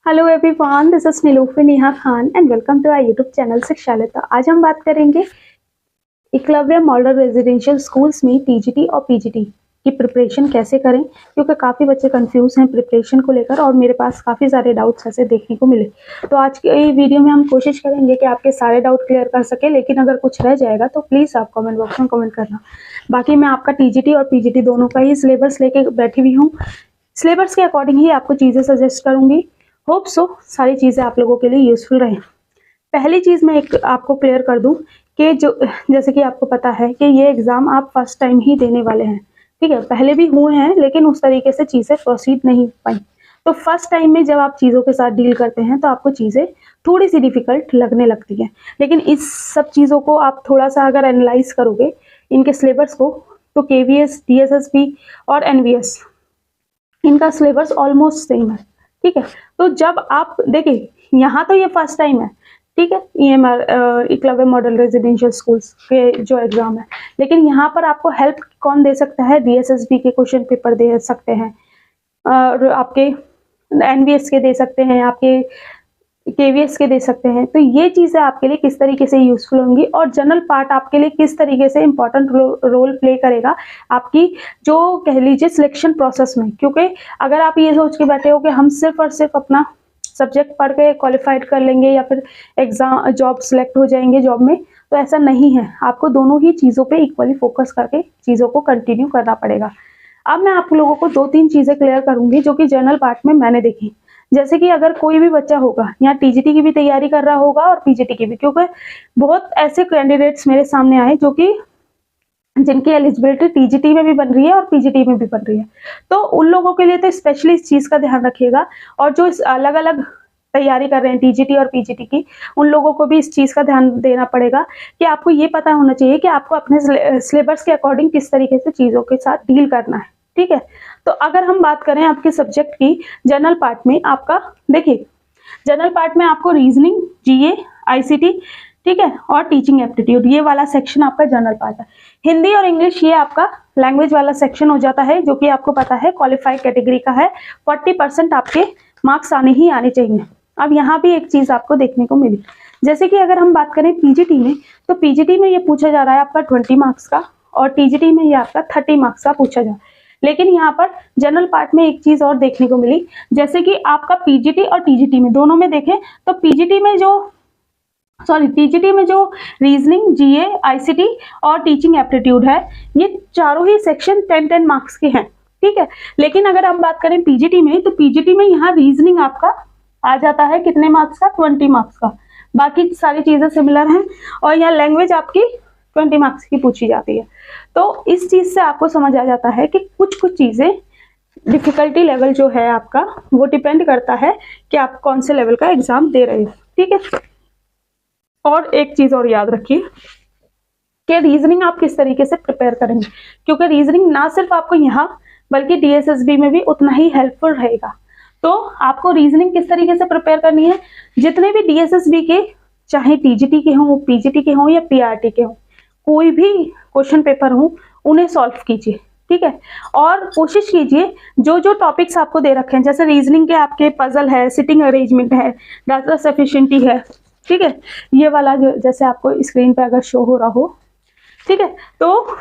Hello everyone, this is Nilufar Neha Khan and welcome to our YouTube channel Shikshalaya. आज हम बात करेंगे एकलव्य मॉडल रेजिडेंशियल स्कूल्स में टीजीटी और पीजीटी की प्रिपरेशन कैसे करें, क्योंकि काफ़ी बच्चे कंफ्यूज हैं प्रिपरेशन को लेकर और मेरे पास काफ़ी सारे डाउट्स ऐसे देखने को मिले। तो आज की वीडियो में हम कोशिश करेंगे कि आपके सारे डाउट क्लियर कर सके, लेकिन अगर कुछ रह जाएगा तो प्लीज़ आप कमेंट बॉक्स में कमेंट करना। बाकी मैं आपका टीजीटी और पीजीटी दोनों का ही सिलेबस लेके बैठी हुई हूँ। सिलेबस के अकॉर्डिंग ही आपको चीज़ें सजेस्ट करूँगी। होप सो सारी चीज़ें आप लोगों के लिए यूजफुल रहें। पहली चीज़ मैं एक आपको क्लियर कर दूं कि जो जैसे कि आपको पता है कि ये एग्ज़ाम आप फर्स्ट टाइम ही देने वाले हैं, ठीक है। पहले भी हुए हैं लेकिन उस तरीके से चीज़ें प्रोसीड नहीं पाई। तो फर्स्ट टाइम में जब आप चीज़ों के साथ डील करते हैं तो आपको चीज़ें थोड़ी सी डिफ़िकल्ट लगने लगती हैं, लेकिन इस सब चीज़ों को आप थोड़ा सा अगर एनालाइज करोगे इनके सिलेबस को, तो KVS, DSSB और NVS इनका सिलेबस ऑलमोस्ट सेम है, ठीक है। तो जब आप देखिए यहाँ तो ये फर्स्ट टाइम है, ठीक है, EMR Eklavya model residential schools के जो एग्जाम है, लेकिन यहाँ पर आपको हेल्प कौन दे सकता है? DSSB के क्वेश्चन पेपर दे सकते हैं और आपके NVS के दे सकते हैं, आपके KVS के दे सकते हैं। तो ये चीज़ें आपके लिए किस तरीके से यूजफुल होंगी और जनरल पार्ट आपके लिए किस तरीके से इंपॉर्टेंट रोल प्ले करेगा आपकी जो कह लीजिए सिलेक्शन प्रोसेस में। क्योंकि अगर आप ये सोच के बैठे हो कि हम सिर्फ और सिर्फ अपना सब्जेक्ट पढ़ के क्वालिफाइड कर लेंगे या फिर एग्जाम जॉब सेलेक्ट हो जाएंगे जॉब में, तो ऐसा नहीं है। आपको दोनों ही चीज़ों पे इक्वली फोकस करके चीज़ों को कंटिन्यू करना पड़ेगा। अब मैं आप लोगों को 2-3 चीज़ें क्लियर करूंगी जो कि जनरल पार्ट में मैंने देखी। जैसे कि अगर कोई भी बच्चा होगा यहाँ टीजीटी की भी तैयारी कर रहा होगा और पीजीटी की भी, क्योंकि बहुत ऐसे कैंडिडेट्स मेरे सामने आए जो कि जिनकी एलिजिबिलिटी टीजीटी में भी बन रही है और पीजीटी में भी बन रही है। तो उन लोगों के लिए तो स्पेशली इस चीज़ का ध्यान रखिएगा, और जो इस अलग अलग तैयारी कर रहे हैं टीजीटी और पीजीटी की, उन लोगों को भी इस चीज़ का ध्यान देना पड़ेगा कि आपको ये पता होना चाहिए कि आपको अपने सिलेबस के अकॉर्डिंग किस तरीके से चीज़ों के साथ डील करना है, ठीक है। तो अगर हम बात करें आपके सब्जेक्ट की जनरल पार्ट में, आपका देखिए जनरल पार्ट में आपको रीजनिंग, GA, ICT, ठीक है, और टीचिंग एप्टीट्यूड, ये वाला सेक्शन आपका जनरल पार्ट है। हिंदी और इंग्लिश ये आपका लैंग्वेज वाला सेक्शन हो जाता है, जो कि आपको पता है क्वालिफाइड कैटेगरी का है। 40% आपके मार्क्स आने ही आने चाहिए। अब यहाँ भी एक चीज आपको देखने को मिली, जैसे कि अगर हम बात करें पीजीटी में, तो पीजीटी में ये पूछा जा रहा है आपका 20 मार्क्स का और टीजीटी में ये आपका 30 मार्क्स का पूछा जा रहा है। लेकिन यहाँ पर जनरल पार्ट में एक चीज और देखने को मिली, जैसे कि आपका पीजीटी और टीजीटी में दोनों में देखें तो टीजीटी में जो रीजनिंग, GA, ICT और टीचिंग एप्टीट्यूड है, ये चारों ही सेक्शन 10-10 मार्क्स के हैं, ठीक है। लेकिन अगर हम बात करें पीजीटी में, तो पीजीटी में यहाँ रीजनिंग आपका आ जाता है कितने मार्क्स का? 20 मार्क्स का। बाकी सारी चीजें सिमिलर हैं और यहाँ लैंग्वेज आपकी 20 मार्क्स की पूछी जाती है। तो इस चीज से आपको समझ आ जाता है कि कुछ चीजें डिफिकल्टी लेवल जो है आपका, वो डिपेंड करता है कि आप कौन से लेवल का एग्जाम दे रहे हो, ठीक है। और एक चीज और याद रखिए कि रीजनिंग आप किस तरीके से प्रिपेयर करेंगे, क्योंकि रीजनिंग ना सिर्फ आपको यहाँ बल्कि DSSB में भी उतना ही हेल्पफुल रहेगा। तो आपको रीजनिंग किस तरीके से प्रिपेयर करनी है, जितने भी DSSB के, चाहे TGT के हों, PGT के हों या PRT के हों, कोई भी क्वेश्चन पेपर हो, उन्हें सॉल्व कीजिए, ठीक है। और कोशिश कीजिए जो जो टॉपिक्स आपको दे रखे हैं, जैसे रीजनिंग के आपके पजल है, सिटिंग अरेंजमेंट है, डाटा सफिशिएंटी है, ठीक है, ये वाला जो जैसे आपको स्क्रीन पे अगर शो हो रहा हो, ठीक है। तो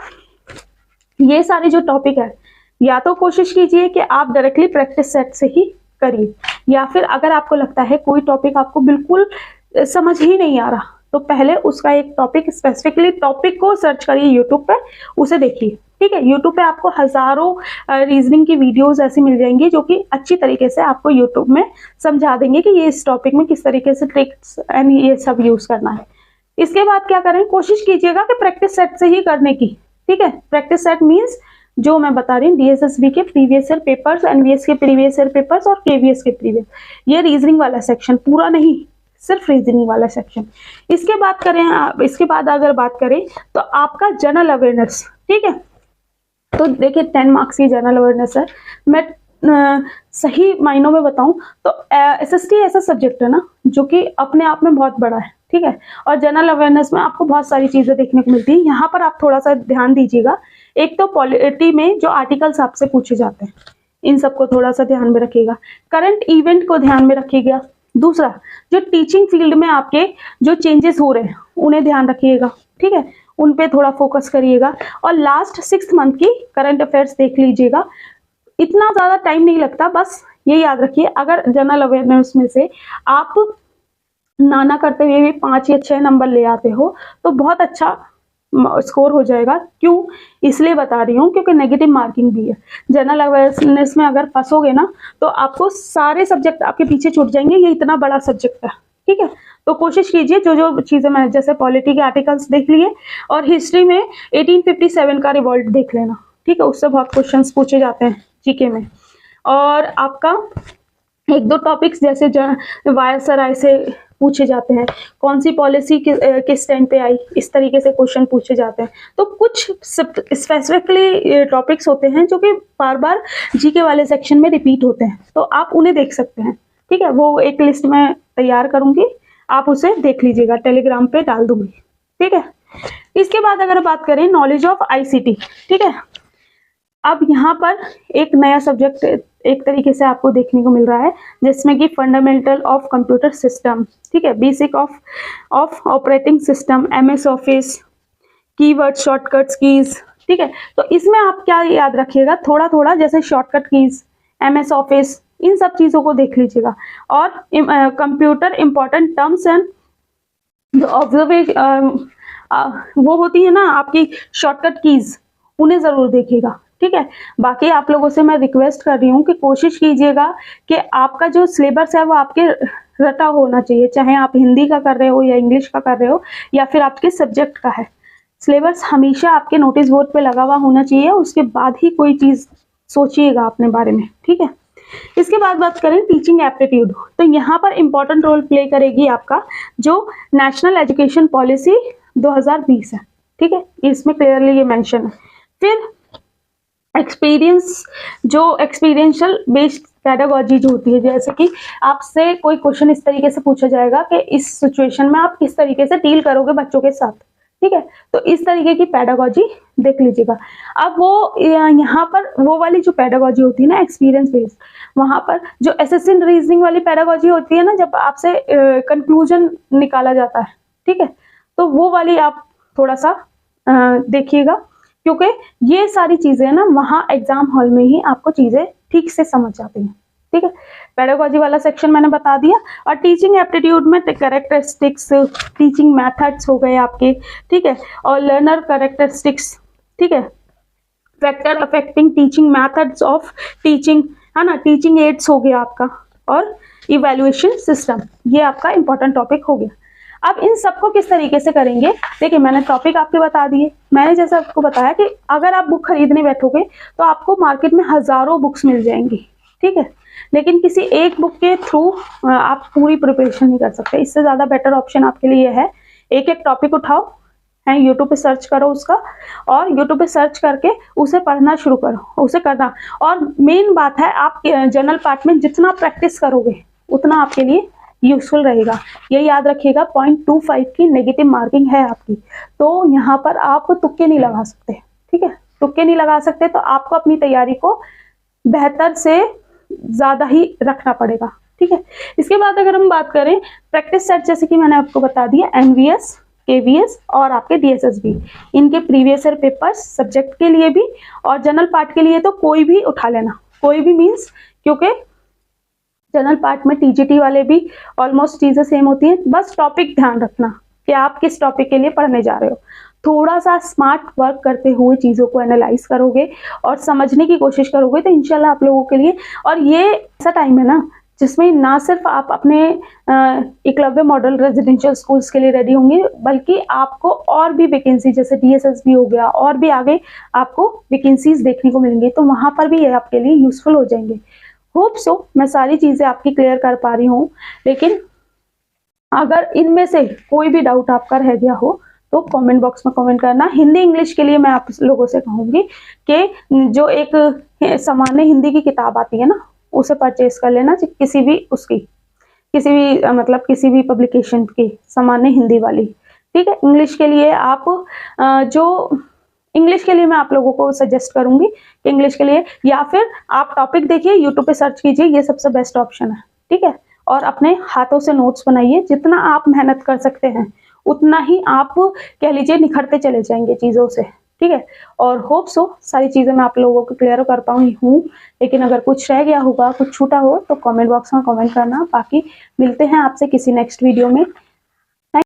ये सारे जो टॉपिक है, या तो कोशिश कीजिए कि आप डायरेक्टली प्रैक्टिस सेट से ही करिए, या फिर अगर आपको लगता है कोई टॉपिक आपको बिल्कुल समझ ही नहीं आ रहा, तो पहले उसका एक टॉपिक, स्पेसिफिकली टॉपिक को सर्च करिए यूट्यूब पे, उसे देखिए, ठीक है। यूट्यूब पे आपको हजारों रीजनिंग की वीडियोस ऐसी मिल जाएंगी जो कि अच्छी तरीके से आपको यूट्यूब में समझा देंगे कि ये इस टॉपिक में किस तरीके से ट्रिक्स एंड ये सब यूज करना है। इसके बाद क्या करें, कोशिश कीजिएगा कि प्रैक्टिस सेट से ही करने की, ठीक है। प्रैक्टिस सेट मीन्स जो मैं बता रही हूँ, DSSB के प्रीवियस ईयर पेपर्स, NVS के प्रीवियस ईयर पेपर्स और KVS के प्रीवियस, ये रीजनिंग वाला सेक्शन पूरा नहीं, सिर्फ रीजनिंग वाला सेक्शन। इसके बाद अगर बात करें तो आपका जनरल अवेयरनेस, ठीक है। तो देखिए 10 मार्क्स की जनरल अवेयरनेस है। मैं सही मायनों में बताऊं तो SST ऐसा सब्जेक्ट है ना जो कि अपने आप में बहुत बड़ा है, ठीक है। और जनरल अवेयरनेस में आपको बहुत सारी चीजें देखने को मिलती है। यहाँ पर आप थोड़ा सा ध्यान दीजिएगा। एक तो पॉलिटी में जो आर्टिकल्स आपसे पूछे जाते हैं, इन सबको थोड़ा सा ध्यान में रखिएगा। करंट इवेंट को ध्यान में रखिएगा। दूसरा, जो टीचिंग फील्ड में आपके जो चेंजेस हो रहे हैं उन्हें ध्यान रखिएगा, ठीक है, उन पे थोड़ा फोकस करिएगा। और लास्ट 6 मंथ की करंट अफेयर्स देख लीजिएगा। इतना ज्यादा टाइम नहीं लगता, बस ये याद रखिए, अगर जनरल अवेयरनेस में से आप नाना करते हुए भी 5 या 6 नंबर ले आते हो तो बहुत अच्छा स्कोर हो जाएगा। क्यों, इसलिए बता रही हूँ क्योंकि नेगेटिव मार्किंग भी है। जनरल अवेयरनेस में अगर फंसोगे ना तो आपको सारे सब्जेक्ट आपके पीछे छूट जाएंगे, ये इतना बड़ा सब्जेक्ट है, ठीक है। तो कोशिश कीजिए जो जो चीजें मैं जैसे पॉलिटी के आर्टिकल्स देख लिए और हिस्ट्री में 1857 का रिवॉल्ट देख लेना, ठीक है, उससे बहुत क्वेश्चंस पूछे जाते हैं जीके में। और आपका 1-2 टॉपिक्स जैसे वायसराय से पूछे जाते हैं, कौन सी पॉलिसी किस टाइम पे आई, इस तरीके से क्वेश्चन पूछे जाते हैं। तो कुछ स्पेसिफिकली टॉपिक्स होते हैं जो कि बार बार जीके वाले सेक्शन में रिपीट होते हैं, तो आप उन्हें देख सकते हैं, ठीक है। वो एक लिस्ट में तैयार करूंगी, आप उसे देख लीजिएगा, टेलीग्राम पे डाल दूंगी, ठीक है। इसके बाद अगर बात करें नॉलेज ऑफ आईसीटी, ठीक है, अब यहाँ पर एक नया सब्जेक्ट एक तरीके से आपको देखने को मिल रहा है जिसमें कि फंडामेंटल ऑफ कंप्यूटर सिस्टम, ठीक है, basic of operating system, MS office, keyword, shortcuts, keys, ठीक है। तो इसमें आप क्या याद रखिएगा, थोड़ा थोड़ा जैसे शॉर्टकट कीज, एमएस ऑफिस, इन सब चीजों को देख लीजिएगा। और computer important terms and observation वो होती है ना आपकी शॉर्टकट कीज, उन्हें जरूर देखिएगा, ठीक है। बाकी आप लोगों से मैं रिक्वेस्ट कर रही हूँ कि कोशिश कीजिएगा कि आपका जो सिलेबस है वो आपके रटा होना चाहिए, चाहे आप हिंदी का कर रहे हो या इंग्लिश का कर रहे हो या फिर आपके सब्जेक्ट का है। सिलेबस हमेशा आपके नोटिस बोर्ड पे लगा हुआ होना चाहिए, उसके बाद ही कोई चीज सोचिएगा अपने बारे में, ठीक है। इसके बाद बात करें टीचिंग एप्टीट्यूड, तो यहाँ पर इंपॉर्टेंट रोल प्ले करेगी आपका जो नेशनल एजुकेशन पॉलिसी 2020 है, ठीक है, इसमें क्लियरली ये मेंशन है। फिर एक्सपीरियंस, जो एक्सपीरियंशियल बेस्ड पेडागोजी जो होती है, जैसे कि आपसे कोई क्वेश्चन इस तरीके से पूछा जाएगा कि इस सिचुएशन में आप किस तरीके से डील करोगे बच्चों के साथ, ठीक है, तो इस तरीके की पेडागोजी देख लीजिएगा। अब वो यहाँ पर वो वाली जो पेडागोजी होती है ना एक्सपीरियंस बेस्ड, वहां पर जो असेसिंग रीजनिंग वाली पेडागोजी होती है ना, जब आपसे कंक्लूजन निकाला जाता है, ठीक है, तो वो वाली आप थोड़ा सा देखिएगा, क्योंकि ये सारी चीजें ना वहां एग्जाम हॉल में ही आपको चीजें ठीक से समझ आती हैं, ठीक है। पेडागोजी वाला सेक्शन मैंने बता दिया। और टीचिंग एप्टीट्यूड में कैरेक्टरिस्टिक्स, टीचिंग मेथड्स हो गए आपके, ठीक है, और लर्नर कैरेक्टरिस्टिक्स, ठीक है, factor affecting teaching methods of teaching, है ना, टीचिंग एड्स हो गया आपका, और इवैल्यूएशन सिस्टम, ये आपका इंपॉर्टेंट टॉपिक हो गया। अब इन सबको किस तरीके से करेंगे, देखिए मैंने टॉपिक आपके बता दिए। मैंने जैसे आपको बताया कि अगर आप बुक खरीदने बैठोगे तो आपको मार्केट में हजारों बुक्स मिल जाएंगी, ठीक है, लेकिन किसी एक बुक के थ्रू आप पूरी प्रिपरेशन नहीं कर सकते। इससे ज्यादा बेटर ऑप्शन आपके लिए है, एक एक टॉपिक उठाओ, है, यूट्यूब पे सर्च करो उसका, और यूट्यूब पे सर्च करके उसे पढ़ना शुरू करो, उसे करना। और मेन बात है, आप जनरल पार्ट में जितना प्रैक्टिस करोगे उतना आपके लिए यूजफुल रहेगा। ये याद रखिएगा, 0.25 की नेगेटिव मार्किंग है आपकी, तो यहाँ पर आप तुक्के नहीं लगा सकते, ठीक है, तुक्के नहीं लगा सकते, तो आपको अपनी तैयारी को बेहतर से ज्यादा ही रखना पड़ेगा, ठीक है। इसके बाद अगर हम बात करें प्रैक्टिस सेट, जैसे कि मैंने आपको बता दिया, एनवीएस, केवीएस और आपके डीएसएसबी, इनके प्रीवियस ईयर पेपर्स सब्जेक्ट के लिए भी और जनरल पार्ट के लिए तो कोई भी उठा लेना, कोई भी मीन्स, क्योंकि जनरल पार्ट में टीजीटी वाले भी ऑलमोस्ट चीजें सेम होती हैं, बस टॉपिक ध्यान रखना कि आप किस टॉपिक के लिए पढ़ने जा रहे हो। थोड़ा सा स्मार्ट वर्क करते हुए चीजों को एनालाइज करोगे और समझने की कोशिश करोगे तो इंशाल्लाह आप लोगों के लिए, और ये ऐसा टाइम है ना जिसमें ना सिर्फ आप अपने एकलव्य मॉडल रेजिडेंशियल स्कूल्स के लिए रेडी होंगे, बल्कि आपको और भी वैकेंसी जैसे डीएसएसबी हो गया और भी आगे आपको वैकेंसीज देखने को मिलेंगी, तो वहां पर भी ये आपके लिए यूजफुल हो जाएंगे। होप सो मैं सारी चीजें आपकी क्लियर कर पा रही हूँ, लेकिन अगर इनमें से कोई भी डाउट आपका रह गया हो तो कमेंट बॉक्स में कमेंट करना। हिंदी इंग्लिश के लिए मैं आप लोगों से कहूंगी कि जो एक सामान्य हिंदी की किताब आती है ना, उसे परचेज कर लेना, किसी भी उसकी, किसी भी मतलब किसी भी पब्लिकेशन की सामान्य हिंदी वाली, ठीक है। इंग्लिश के लिए आप जो इंग्लिश के लिए मैं आप लोगों को सजेस्ट करूंगी, इंग्लिश के लिए या फिर आप टॉपिक देखिए, यूट्यूब पे सर्च कीजिए, ये सबसे बेस्ट ऑप्शन है, ठीक है। और अपने हाथों से नोट्स बनाइए, जितना आप मेहनत कर सकते हैं उतना ही आप कह लीजिए निखरते चले जाएंगे चीज़ों से, ठीक है। और होप सो सारी चीज़ें मैं आप लोगों को क्लियर कर पाई हूँ, लेकिन अगर कुछ रह गया होगा, कुछ छूटा हो तो कमेंट बॉक्स में कमेंट करना। बाकी मिलते हैं आपसे किसी नेक्स्ट वीडियो में।